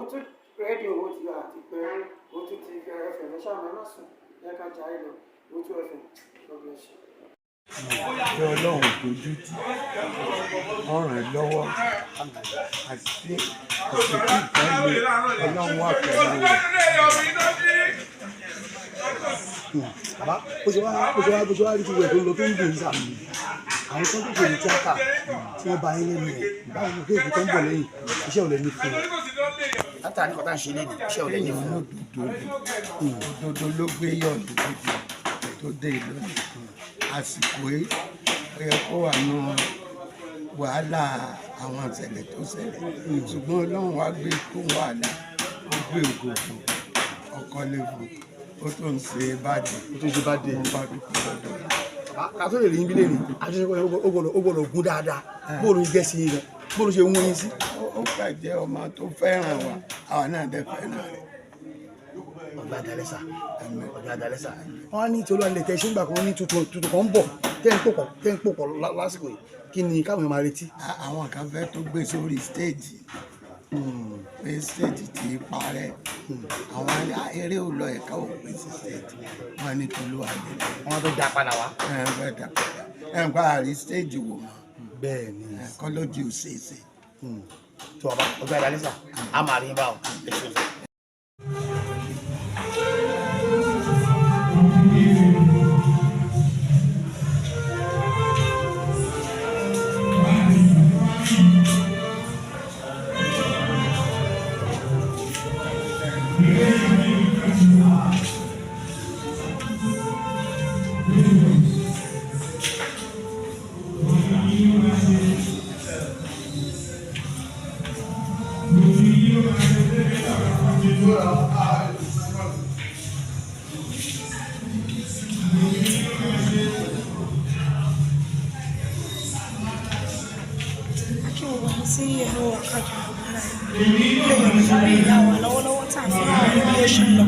òun tún rédíò owó ti yọ àti pé òun tún ti ẹfẹ̀ ní sàmì ẹ̀ má sùn ẹ̀ ká jà ìlọ òun tún ẹfẹ̀ lọ́gbọ̀n ṣe. Kí Ọlọ́run dojú tì ọ̀ràn ẹ̀ lọ́wọ́ àti tí ìfẹ́ lé Ọlọ́run wà pẹ̀lú rẹ̀. Bàbá bó ṣe wá rí ti rẹ̀ tó ń lọ tó ń dùn sáà àwọn tó ń tètè ní tíátà tí wọ́n bá yín lẹ́nu ẹ̀ báwo ni kéèkì tó ń bọ̀ lẹ́yìn iṣẹ́ ò lè ní fún un. látàrí kọ́tà ń ṣe lé ní iṣẹ́ ò lè ní fún un. Òdodo ló gbé yọ̀ọ̀dù tó dé ìlú àsìkò yìí ó yẹ kó wà nù wàhálà àwọn ìṣẹ̀lẹ̀ tó ṣẹlẹ̀ ṣùgbọ́n Ọlọ́run wá gbé kó wàhálà ó gbé ògògùn ọkọ lẹ́gùn ó tó ń ṣe bàdé ó bá dúpọ̀ lọ́dọ̀ rẹ̀. ká tó lè rí ibi lẹ́nu àjọṣepọ̀ ó gbọ́dọ̀ gún dáadáa bóòlù yìí gẹ̀ẹ́sì rẹ̀ bóòlù ṣe ń wọ́n yín sí. Ó kà jẹ́ ọmọ tó fẹ́ràn wa àwa náà dẹ̀ fẹ́ràn rẹ̀. Ọ̀gá Adalẹ́sà wọ́n á ní tí olúwa ilẹ̀ tẹ̀ ṣé ń gbà kan ní tuntun kan ń bọ̀ tẹ́ ń pòpọ̀ lásìkò yìí kí ni káwọn máa retí. Àwọn kan fẹ́ tó gbé sórí stéèjì pé stéèjì ti parẹ́ àwọn eré ò lọ ẹ̀ka ò pé sí stéèjì wọn ní tolúwa lè lọ. wọ́n tó dá padà wá. fẹ́ dà padà ń pa àrí stéèjì wò mọ́ bẹ́ẹ̀ ni kọ́ lójú òṣèṣe. tó ọba Ọ̀gá Adalẹ́sà a máa rí báwo. sí ẹ̀rọ ọ̀kadà ìyá wa lọ́wọ́lọ́wọ́ tá à ń fi hàn ní bí ó ṣe ń lọ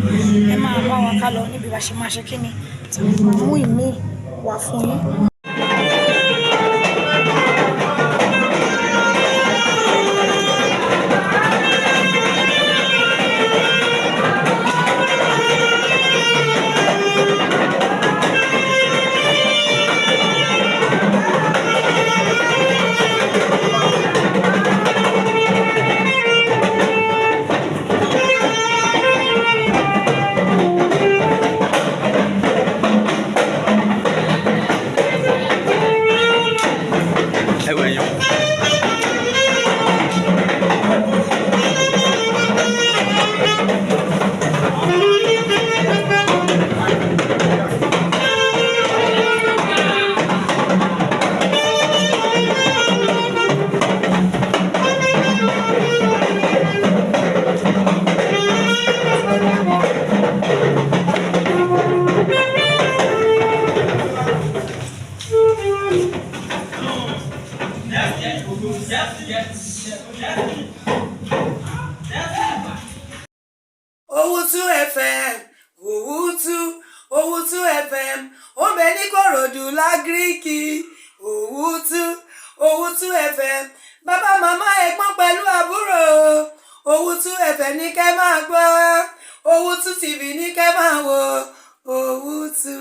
ẹ máa bá wa ká lọ níbi bá ṣe máa ṣe kí ni tàbí máa mú ìmí wá fún yín. Owutu FM, Owutu FM, ó bẹ ní Kòròdú lágíríkì. Owutu FM, bàbá màmá ẹ̀gbọ́n pẹ̀lú àbúrò. Owutu FM ní kẹ́ máa gbọ́, Owutu TV ní kẹ́ máa wò. Owutu.